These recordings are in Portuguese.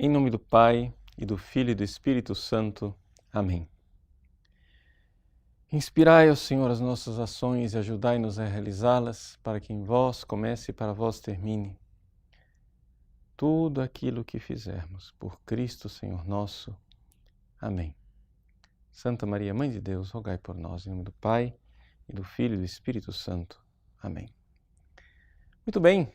Em nome do Pai, e do Filho e do Espírito Santo. Amém. Inspirai, ó Senhor, as nossas ações e ajudai-nos a realizá-las, para que em vós comece e para vós termine. Tudo aquilo que fizermos por Cristo, Senhor nosso. Amém. Santa Maria, Mãe de Deus, rogai por nós, em nome do Pai, e do Filho e do Espírito Santo. Amém. Muito bem,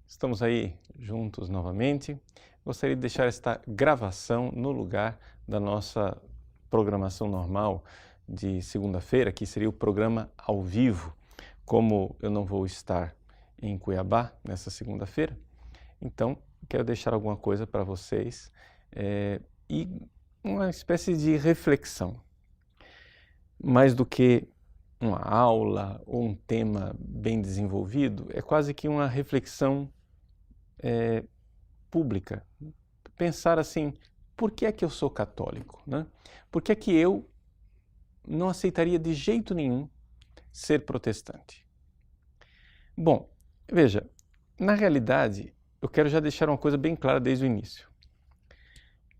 estamos aí juntos novamente. Gostaria de deixar esta gravação no lugar da nossa programação normal de segunda-feira, que seria o programa ao vivo. Como eu não vou estar em Cuiabá nessa segunda-feira, então quero deixar alguma coisa para vocês e uma espécie de reflexão. Mais do que uma aula ou um tema bem desenvolvido, é quase que uma reflexão pública. Pensar assim, por que é que eu sou católico? Né? Por que é que eu não aceitaria de jeito nenhum ser protestante? Bom, veja, na realidade, eu quero já deixar uma coisa bem clara desde o início.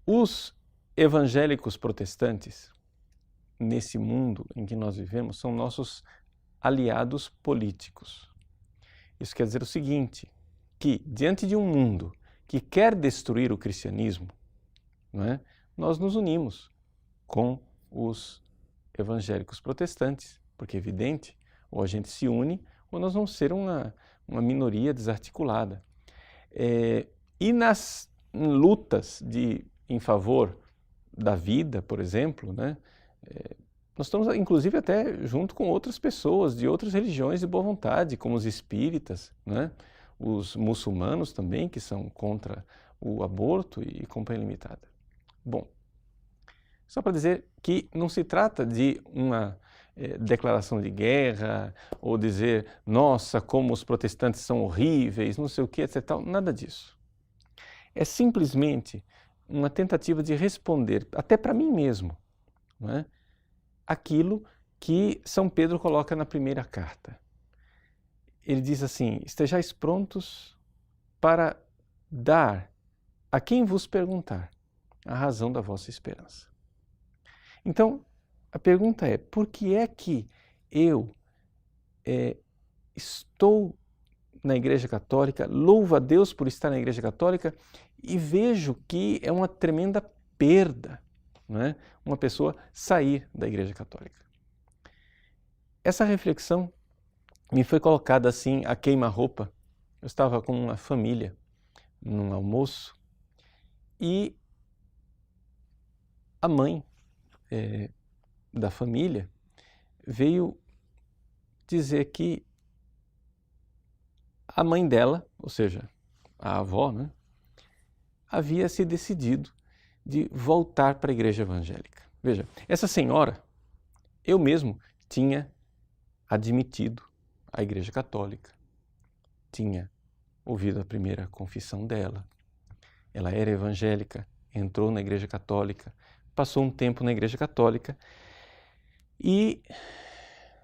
Os evangélicos protestantes, nesse mundo em que nós vivemos, são nossos aliados políticos. Isso quer dizer o seguinte, que diante de um mundo que quer destruir o cristianismo, não é? Nós nos unimos com os evangélicos protestantes, porque é evidente, ou a gente se une, ou nós vamos ser uma minoria desarticulada. E nas lutas em favor da vida, por exemplo, né? Nós estamos, inclusive, até junto com outras pessoas de outras religiões de boa vontade, como os espíritas, né? Os muçulmanos também, que são contra o aborto e companhia limitada. Bom, só para dizer que não se trata de uma declaração de guerra ou dizer, nossa, como os protestantes são horríveis, não sei o que, etc. Nada disso. É simplesmente uma tentativa de responder, até para mim mesmo, não é? Aquilo que São Pedro coloca na primeira carta. Ele diz assim, estejais prontos para dar a quem vos perguntar a razão da vossa esperança. Então, a pergunta é, por que é que eu estou na Igreja Católica, louvo a Deus por estar na Igreja Católica e vejo que é uma tremenda perda, não é? Uma pessoa sair da Igreja Católica. Essa reflexão me foi colocada assim a queima-roupa. Eu estava com uma família num almoço e a mãe da família veio dizer que a mãe dela, ou seja, a avó, né, havia se decidido de voltar para a igreja evangélica. Veja, essa senhora, eu mesmo tinha admitido a Igreja Católica, tinha ouvido a primeira confissão dela, ela era evangélica, entrou na Igreja Católica, passou um tempo na Igreja Católica e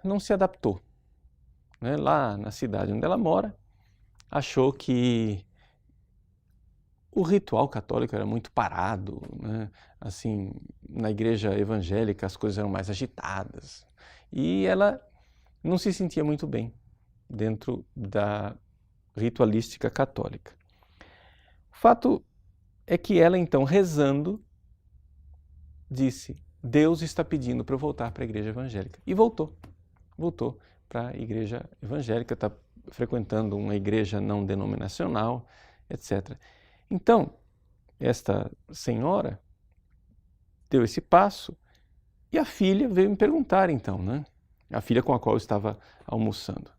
não se adaptou. Né? Lá na cidade onde ela mora, achou que o ritual católico era muito parado, né? Assim, na igreja evangélica as coisas eram mais agitadas e ela não se sentia muito bem dentro da ritualística católica. O fato é que ela, então, rezando, disse, Deus está pedindo para eu voltar para a igreja evangélica. E voltou para a igreja evangélica, está frequentando uma igreja não denominacional, etc. Então, esta senhora deu esse passo e a filha veio me perguntar, então, né? A filha com a qual eu estava almoçando.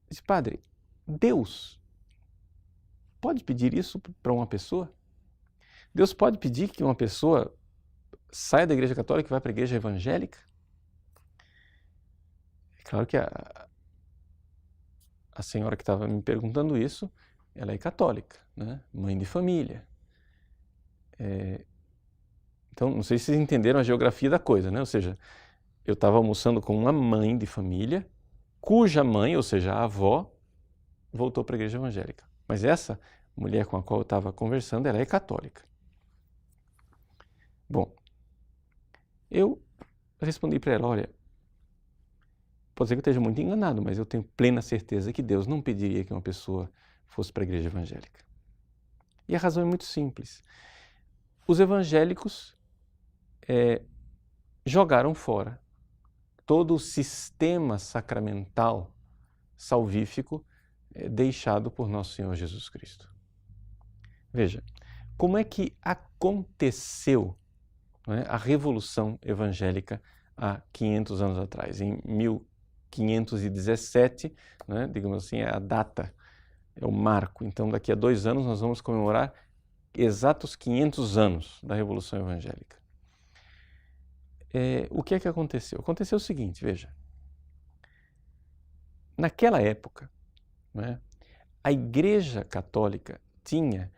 Disse, padre, Deus pode pedir isso para uma pessoa? Deus pode pedir que uma pessoa saia da igreja católica e vá para a igreja evangélica? É claro que a senhora que estava me perguntando isso, ela é católica, né? Mãe de família. Então, não sei se vocês entenderam a geografia da coisa, né? Ou seja, eu estava almoçando com uma mãe de família, cuja mãe, ou seja, a avó, voltou para a igreja evangélica. Mas essa mulher com a qual eu estava conversando, ela é católica. Bom, eu respondi para ela, olha, pode ser que eu esteja muito enganado, mas eu tenho plena certeza que Deus não pediria que uma pessoa fosse para a igreja evangélica. E a razão é muito simples. Os evangélicos jogaram fora todo o sistema sacramental salvífico deixado por nosso Senhor Jesus Cristo. Veja, como é que aconteceu, não é, a Revolução Evangélica há 500 anos atrás? Em 1517, né, digamos assim, é a data, é o marco. Então, daqui a 2 anos nós vamos comemorar exatos 500 anos da Revolução Evangélica. O que é que aconteceu? Aconteceu o seguinte, veja. Naquela época, né, a Igreja Católica tinha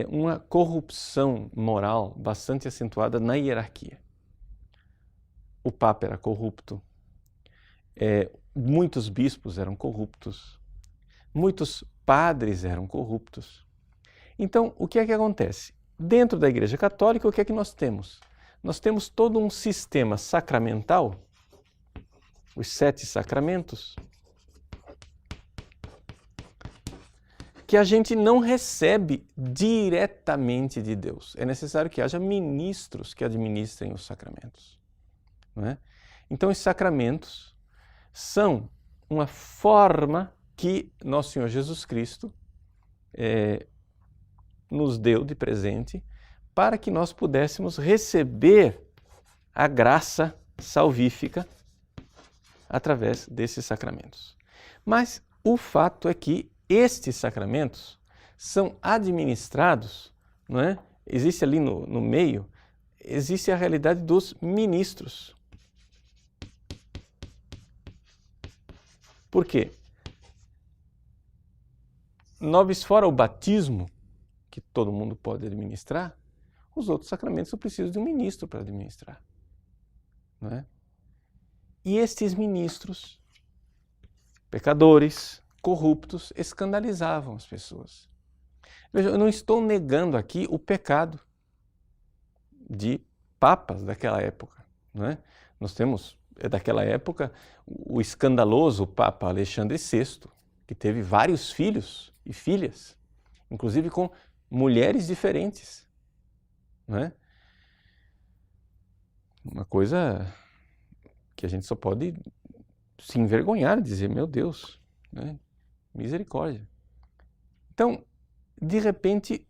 uma corrupção moral bastante acentuada na hierarquia. O Papa era corrupto, muitos bispos eram corruptos, muitos padres eram corruptos. Então, o que é que acontece? Dentro da Igreja Católica, o que é que nós temos? Nós temos todo um sistema sacramental, os 7 sacramentos, que a gente não recebe diretamente de Deus. É necessário que haja ministros que administrem os sacramentos. Não é? Então, os sacramentos são uma forma que nosso Senhor Jesus Cristo nos deu de presente para que nós pudéssemos receber a graça salvífica através desses sacramentos. Mas o fato é que estes sacramentos são administrados, não é? Existe ali no meio, existe a realidade dos ministros. Por quê? Nobis fora o batismo, que todo mundo pode administrar, os outros sacramentos eu preciso de um ministro para administrar. Não é? E estes ministros, pecadores, corruptos, escandalizavam as pessoas. Veja, eu não estou negando aqui o pecado de papas daquela época. Não é? Nós temos, daquela época, o escandaloso Papa Alexandre VI, que teve vários filhos e filhas, inclusive com mulheres diferentes. Não é? Uma coisa que a gente só pode se envergonhar e dizer, meu Deus, né? Misericórdia. Então, de repente,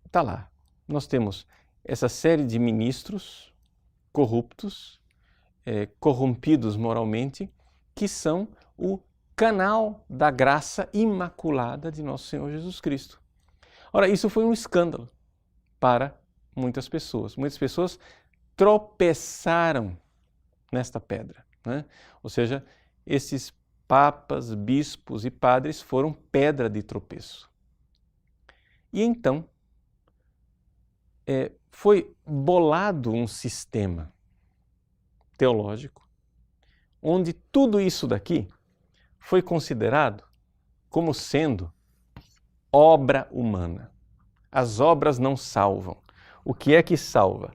está lá. Nós temos essa série de ministros corruptos, corrompidos moralmente, que são o canal da graça imaculada de nosso Senhor Jesus Cristo. Ora, isso foi um escândalo para muitas pessoas. Muitas pessoas tropeçaram nesta pedra, né? Ou seja, esses papas, bispos e padres foram pedra de tropeço. E então foi bolado um sistema teológico onde tudo isso daqui foi considerado como sendo obra humana. As obras não salvam. O que é que salva?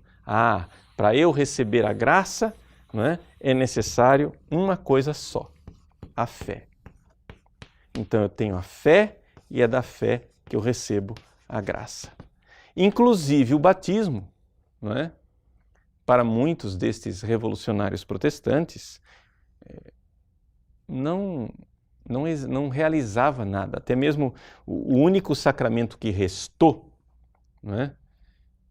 Para eu receber a graça, não é necessário uma coisa só, a fé. Então eu tenho a fé e é da fé que eu recebo a graça. Inclusive o batismo, não é? Para muitos destes revolucionários protestantes, não realizava nada. Até mesmo o único sacramento que restou, não é?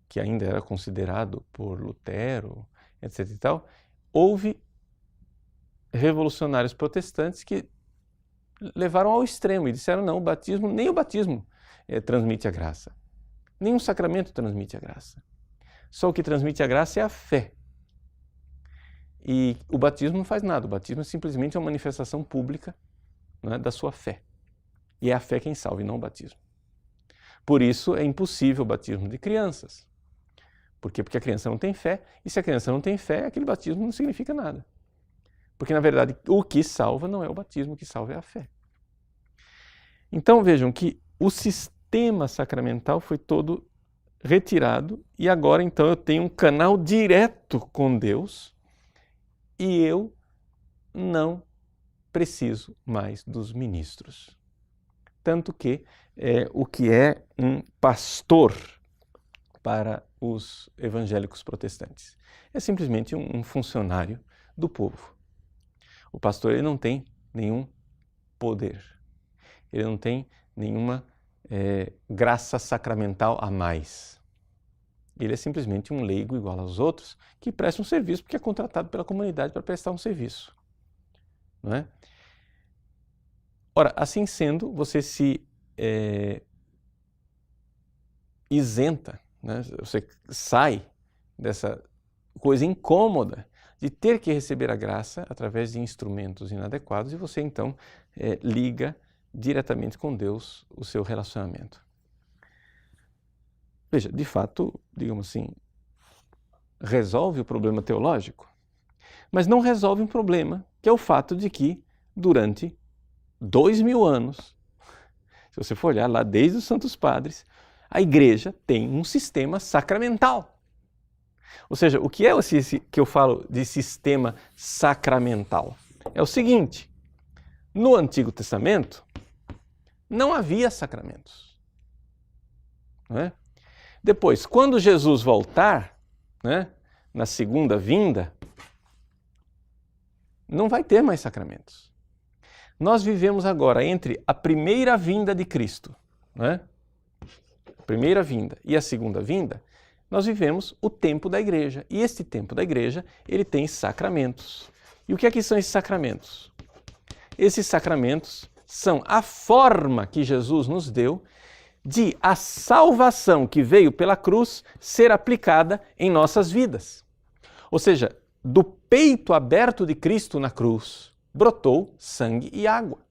Que ainda era considerado por Lutero, etc. e tal, houve revolucionários protestantes que levaram ao extremo e disseram, não, nem o batismo transmite a graça. Nenhum sacramento transmite a graça. Só o que transmite a graça é a fé. E o batismo não faz nada. O batismo é simplesmente uma manifestação pública, não é, da sua fé. E é a fé quem salva e não o batismo. Por isso é impossível o batismo de crianças. Por quê? Porque a criança não tem fé. E se a criança não tem fé, aquele batismo não significa nada. Porque, na verdade, o que salva não é o batismo, o que salva é a fé. Então, vejam que sistema sacramental foi todo retirado e agora então eu tenho um canal direto com Deus e eu não preciso mais dos ministros. Tanto que o que é um pastor para os evangélicos protestantes? É simplesmente um funcionário do povo. O pastor ele não tem nenhum poder, ele não tem nenhuma graça sacramental a mais. Ele é simplesmente um leigo igual aos outros que presta um serviço porque é contratado pela comunidade para prestar um serviço. Não é? Ora, assim sendo, você se isenta, né? Você sai dessa coisa incômoda de ter que receber a graça através de instrumentos inadequados e você então liga diretamente com Deus o seu relacionamento. Veja, de fato, digamos assim, resolve o problema teológico, mas não resolve um problema que é o fato de que durante 2000 anos, se você for olhar lá desde os Santos Padres, a Igreja tem um sistema sacramental. Ou seja, o que é esse que eu falo de sistema sacramental? É o seguinte, no Antigo Testamento não havia sacramentos. Não é? Depois, quando Jesus voltar, né, na segunda vinda, não vai ter mais sacramentos. Nós vivemos agora entre a primeira vinda de Cristo, né, a primeira vinda e a segunda vinda, nós vivemos o tempo da igreja. E este tempo da igreja, ele tem sacramentos. E o que é que são esses sacramentos? Esses sacramentos são a forma que Jesus nos deu de a salvação que veio pela cruz ser aplicada em nossas vidas. Ou seja, do peito aberto de Cristo na cruz, brotou sangue e água.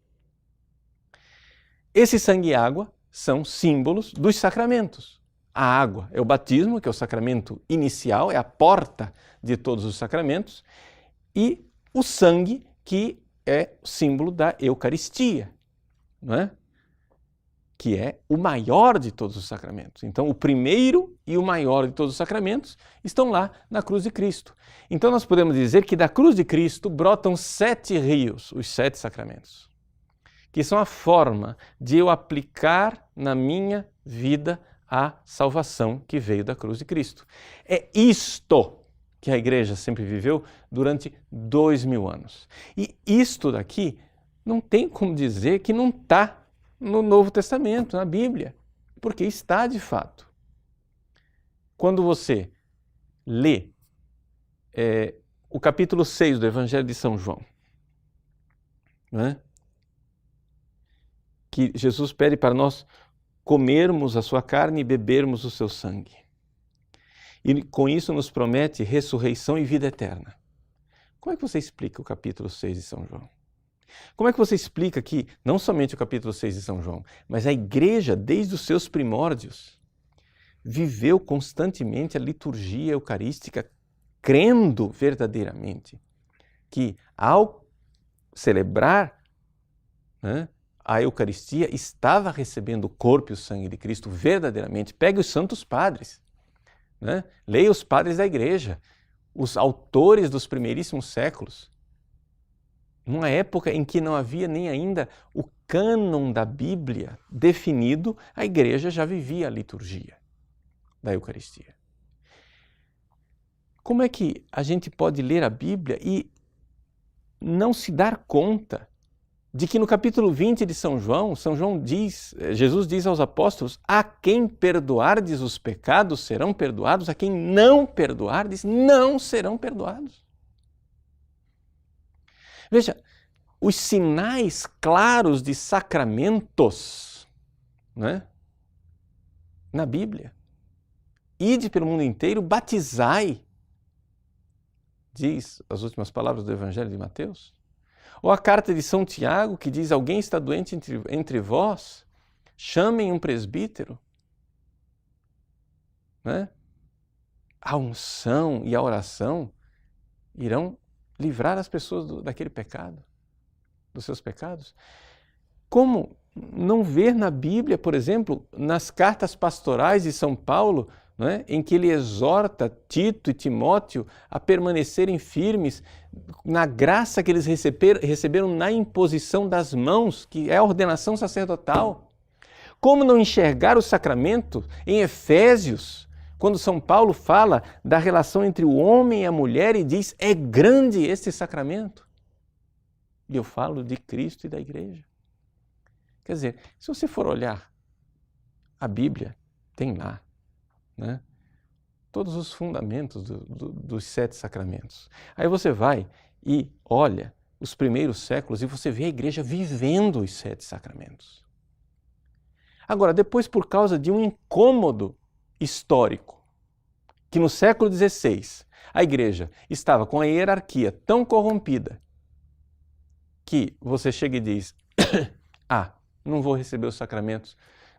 Esse sangue e água são símbolos dos sacramentos. A água é o batismo, que é o sacramento inicial, é a porta de todos os sacramentos, e o sangue, que é símbolo da Eucaristia, não é? Que é o maior de todos os sacramentos. Então, o primeiro e o maior de todos os sacramentos estão lá na cruz de Cristo. Então, nós podemos dizer que da cruz de Cristo brotam 7 rios, os 7 sacramentos, que são a forma de eu aplicar na minha vida a salvação que veio da cruz de Cristo. É isto que a Igreja sempre viveu durante 2000 anos. E isto daqui não tem como dizer que não está no Novo Testamento, na Bíblia, porque está de fato. Quando você lê o capítulo 6 do Evangelho de São João, né, que Jesus pede para nós comermos a sua carne e bebermos o seu sangue. E com isso nos promete ressurreição e vida eterna. Como é que você explica o capítulo 6 de São João? Como é que você explica que, não somente o capítulo 6 de São João, mas a Igreja, desde os seus primórdios, viveu constantemente a liturgia eucarística, crendo verdadeiramente que, ao celebrar, né, a Eucaristia, estava recebendo o corpo e o sangue de Cristo verdadeiramente? Pegue os santos padres, né? Leia os padres da Igreja, os autores dos primeiríssimos séculos. Numa época em que não havia nem ainda o cânon da Bíblia definido, a Igreja já vivia a liturgia da Eucaristia. Como é que a gente pode ler a Bíblia e não se dar conta de que no capítulo 20 de São João diz, Jesus diz aos apóstolos: a quem perdoardes os pecados serão perdoados, a quem não perdoardes não serão perdoados. Veja, os sinais claros de sacramentos, né, na Bíblia. Ide pelo mundo inteiro, batizai, diz as últimas palavras do Evangelho de Mateus. Ou a carta de São Tiago, que diz: alguém está doente entre vós, chamem um presbítero. Né? A unção e a oração irão livrar as pessoas daquele pecado, dos seus pecados. Como não ver na Bíblia, por exemplo, nas cartas pastorais de São Paulo, não é? Em que ele exorta Tito e Timóteo a permanecerem firmes na graça que eles receberam na imposição das mãos, que é a ordenação sacerdotal. Como não enxergar o sacramento em Efésios, quando São Paulo fala da relação entre o homem e a mulher e diz, é grande este sacramento. E eu falo de Cristo e da Igreja. Quer dizer, se você for olhar, a Bíblia tem lá, né, todos os fundamentos dos 7 sacramentos. Aí você vai e olha os primeiros séculos e você vê a Igreja vivendo os 7 sacramentos. Agora, depois, por causa de um incômodo histórico, que no século XVI a Igreja estava com a hierarquia tão corrompida que você chega e diz, não vou receber os sacramentos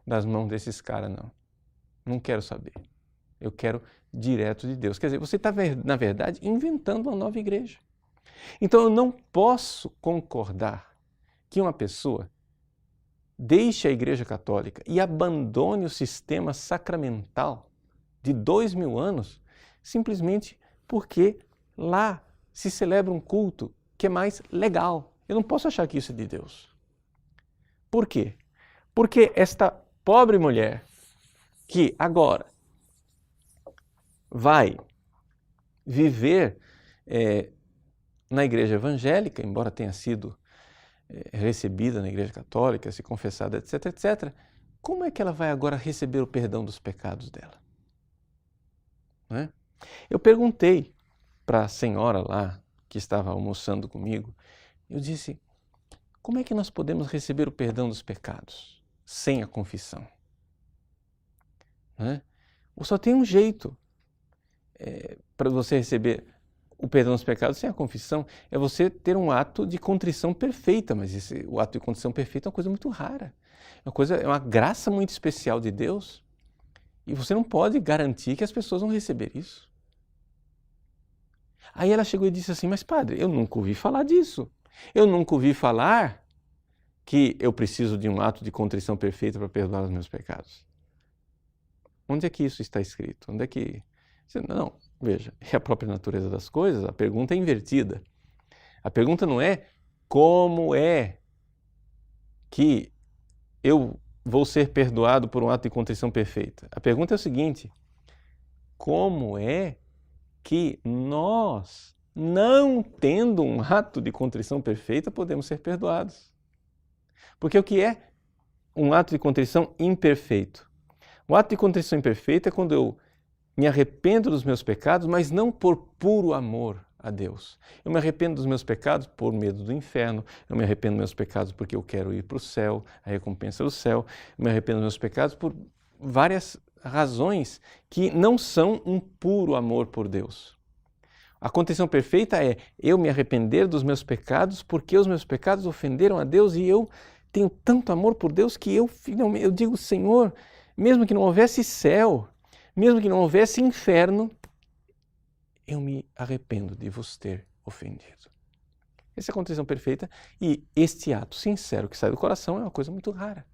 das mãos desses caras, não. Não quero saber. Eu quero direto de Deus. Quer dizer, você está, na verdade, inventando uma nova igreja. Então, eu não posso concordar que uma pessoa deixe a Igreja Católica e abandone o sistema sacramental de 2000 anos simplesmente porque lá se celebra um culto que é mais legal. Eu não posso achar que isso é de Deus. Por quê? Porque esta pobre mulher que agora vai viver na igreja evangélica, embora tenha sido recebida na igreja católica, se confessada, etc., etc., como é que ela vai agora receber o perdão dos pecados dela? Não é? Eu perguntei para a senhora lá, que estava almoçando comigo, eu disse, como é que nós podemos receber o perdão dos pecados sem a confissão? Não é? Ou só tem um jeito para você receber o perdão dos pecados sem a confissão, é você ter um ato de contrição perfeita, mas o ato de contrição perfeita é uma coisa muito rara, é uma graça muito especial de Deus, e você não pode garantir que as pessoas vão receber isso. Aí ela chegou e disse assim, mas padre, eu nunca ouvi falar disso, eu nunca ouvi falar que eu preciso de um ato de contrição perfeita para perdoar os meus pecados. Onde é que isso está escrito? Onde é que... Não, veja, é a própria natureza das coisas, a pergunta é invertida. A pergunta não é como é que eu vou ser perdoado por um ato de contrição perfeita. A pergunta é o seguinte, como é que nós, não tendo um ato de contrição perfeita, podemos ser perdoados? Porque o que é um ato de contrição imperfeito? O ato de contrição imperfeita é quando eu me arrependo dos meus pecados, mas não por puro amor a Deus. Eu me arrependo dos meus pecados por medo do inferno, eu me arrependo dos meus pecados porque eu quero ir para o céu, a recompensa do céu, eu me arrependo dos meus pecados por várias razões que não são um puro amor por Deus. A contrição perfeita é eu me arrepender dos meus pecados porque os meus pecados ofenderam a Deus e eu tenho tanto amor por Deus que eu digo, Senhor, mesmo que não houvesse céu, mesmo que não houvesse inferno, eu me arrependo de vos ter ofendido. Essa é a contrição perfeita e este ato sincero que sai do coração é uma coisa muito rara.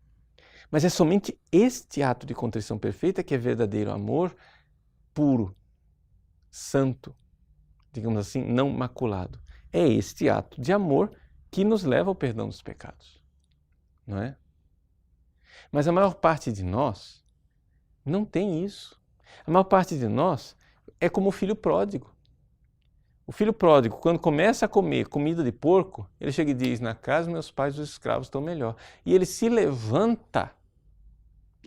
Mas é somente este ato de contrição perfeita que é verdadeiro amor puro, santo, digamos assim, não maculado. É este ato de amor que nos leva ao perdão dos pecados, não é? Mas a maior parte de nós não tem isso. A maior parte de nós é como o filho pródigo. O filho pródigo, quando começa a comer comida de porco, ele chega e diz, na casa dos meus pais os escravos estão melhor. E ele se levanta,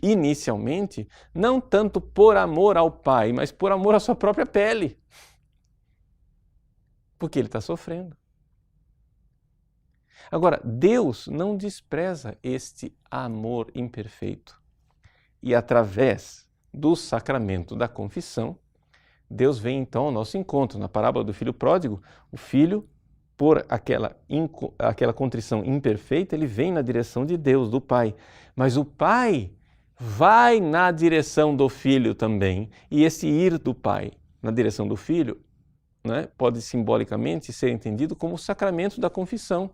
inicialmente, não tanto por amor ao pai, mas por amor à sua própria pele. Porque ele está sofrendo. Agora, Deus não despreza este amor imperfeito. E através do sacramento da confissão, Deus vem então ao nosso encontro. Na parábola do filho pródigo, o filho, por aquela contrição imperfeita, ele vem na direção de Deus, do Pai. Mas o Pai vai na direção do filho também. E esse ir do Pai na direção do filho né, pode simbolicamente ser entendido como o sacramento da confissão,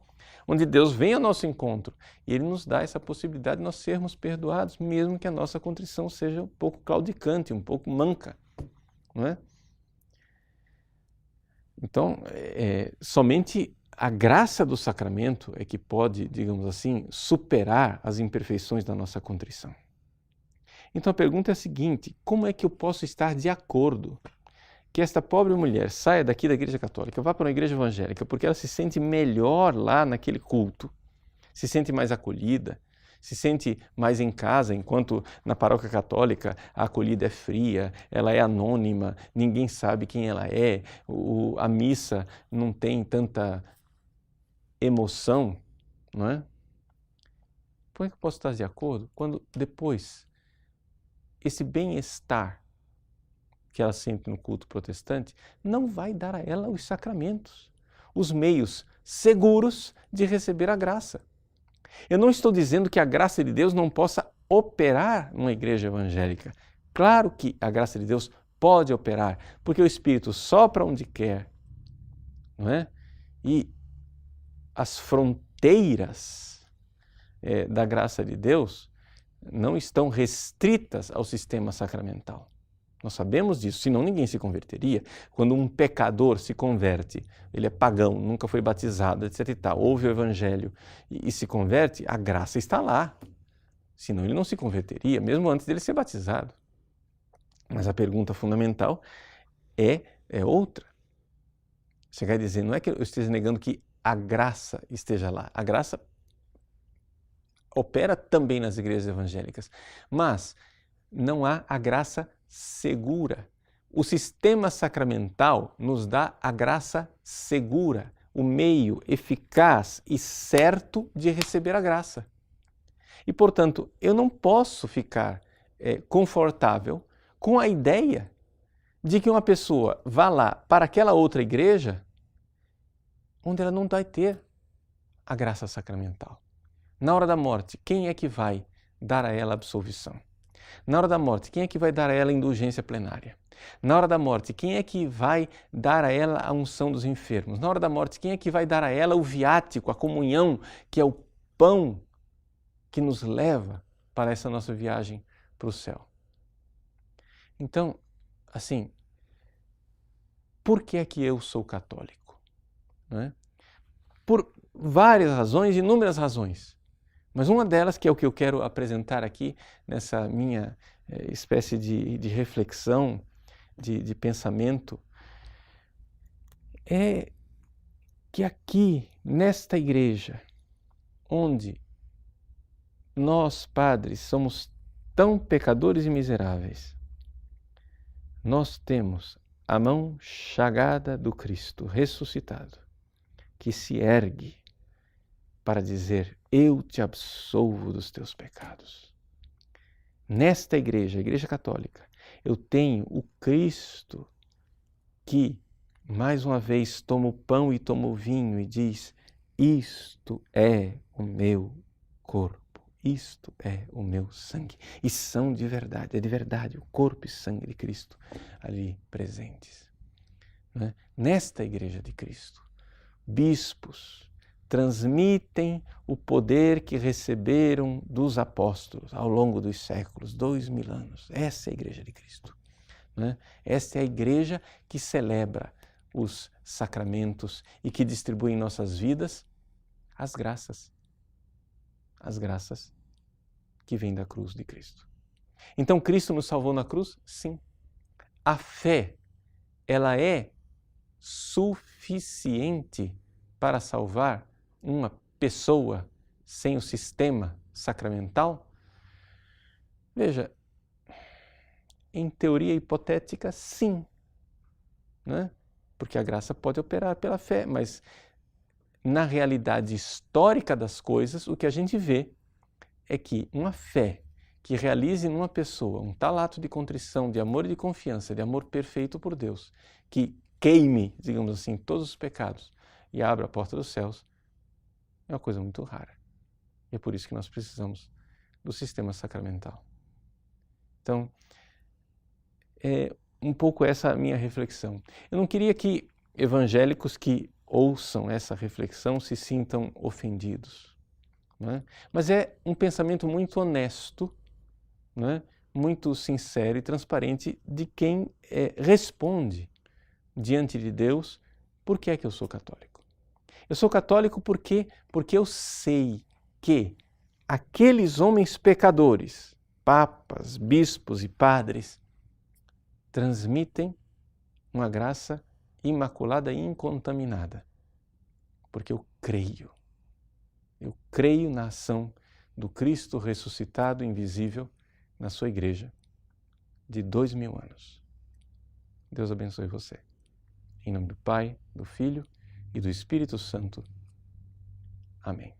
onde Deus vem ao nosso encontro e Ele nos dá essa possibilidade de nós sermos perdoados, mesmo que a nossa contrição seja um pouco claudicante, um pouco manca, não é? Então, somente a graça do sacramento é que pode, digamos assim, superar as imperfeições da nossa contrição. Então a pergunta é a seguinte: como é que eu posso estar de acordo que esta pobre mulher saia daqui da Igreja Católica, vá para uma igreja evangélica, porque ela se sente melhor lá naquele culto, se sente mais acolhida, se sente mais em casa, enquanto na paróquia católica a acolhida é fria, ela é anônima, ninguém sabe quem ela é, a missa não tem tanta emoção, não é? Como é que eu posso estar de acordo quando depois esse bem-estar que ela sente no culto protestante não vai dar a ela os sacramentos, os meios seguros de receber a graça? Eu não estou dizendo que a graça de Deus não possa operar numa igreja evangélica. Claro que a graça de Deus pode operar, porque o Espírito sopra onde quer, não é? E as fronteiras da graça de Deus não estão restritas ao sistema sacramental. Nós sabemos disso, senão ninguém se converteria. Quando um pecador se converte, ele é pagão, nunca foi batizado, etc. e tal, ouve o Evangelho e se converte, a graça está lá. Senão ele não se converteria, mesmo antes dele ser batizado. Mas a pergunta fundamental é outra. Você quer dizer, não é que eu esteja negando que a graça esteja lá. A graça opera também nas igrejas evangélicas, mas não há a graça segura. O sistema sacramental nos dá a graça segura, o meio eficaz e certo de receber a graça. E, portanto, eu não posso ficar confortável com a ideia de que uma pessoa vá lá para aquela outra igreja onde ela não vai ter a graça sacramental. Na hora da morte, quem é que vai dar a ela absolvição? Na hora da morte, quem é que vai dar a ela a indulgência plenária? Na hora da morte, quem é que vai dar a ela a unção dos enfermos? Na hora da morte, quem é que vai dar a ela o viático, a comunhão, que é o pão que nos leva para essa nossa viagem para o céu? Então, assim, por que é que eu sou católico? Não é? Por várias razões, inúmeras razões. Mas uma delas, que é o que eu quero apresentar aqui nessa minha espécie de reflexão, de pensamento, é que aqui, nesta igreja, onde nós, padres, somos tão pecadores e miseráveis, nós temos a mão chagada do Cristo ressuscitado, que se ergue para dizer: eu te absolvo dos teus pecados. Nesta igreja, a Igreja Católica, eu tenho o Cristo que, mais uma vez, toma o pão e toma o vinho e diz: isto é o meu corpo, isto é o meu sangue. E são de verdade, é de verdade o corpo e sangue de Cristo ali presentes. Né? Nesta Igreja de Cristo, bispos transmitem o poder que receberam dos apóstolos ao longo dos séculos, 2000 anos. Essa é a Igreja de Cristo. Né? Esta é a Igreja que celebra os sacramentos e que distribui em nossas vidas as graças que vêm da cruz de Cristo. Então, Cristo nos salvou na cruz? Sim. A fé, ela é suficiente para salvar uma pessoa sem o sistema sacramental? Veja, em teoria hipotética, sim, né? Porque a graça pode operar pela fé, mas na realidade histórica das coisas, o que a gente vê é que uma fé que realize numa pessoa um tal ato de contrição, de amor e de confiança, de amor perfeito por Deus, que queime, digamos assim, todos os pecados e abra a porta dos céus, é uma coisa muito rara. E é por isso que nós precisamos do sistema sacramental. Então, é um pouco essa a minha reflexão. Eu não queria que evangélicos que ouçam essa reflexão se sintam ofendidos, não é? Mas é um pensamento muito honesto, não é? Muito sincero e transparente de quem responde diante de Deus por que é que eu sou católico. Eu sou católico porque eu sei que aqueles homens pecadores, papas, bispos e padres, transmitem uma graça imaculada e incontaminada. Porque eu creio na ação do Cristo ressuscitado invisível na sua igreja de 2000 anos. Deus abençoe você. Em nome do Pai, do Filho e do Espírito Santo. Amém.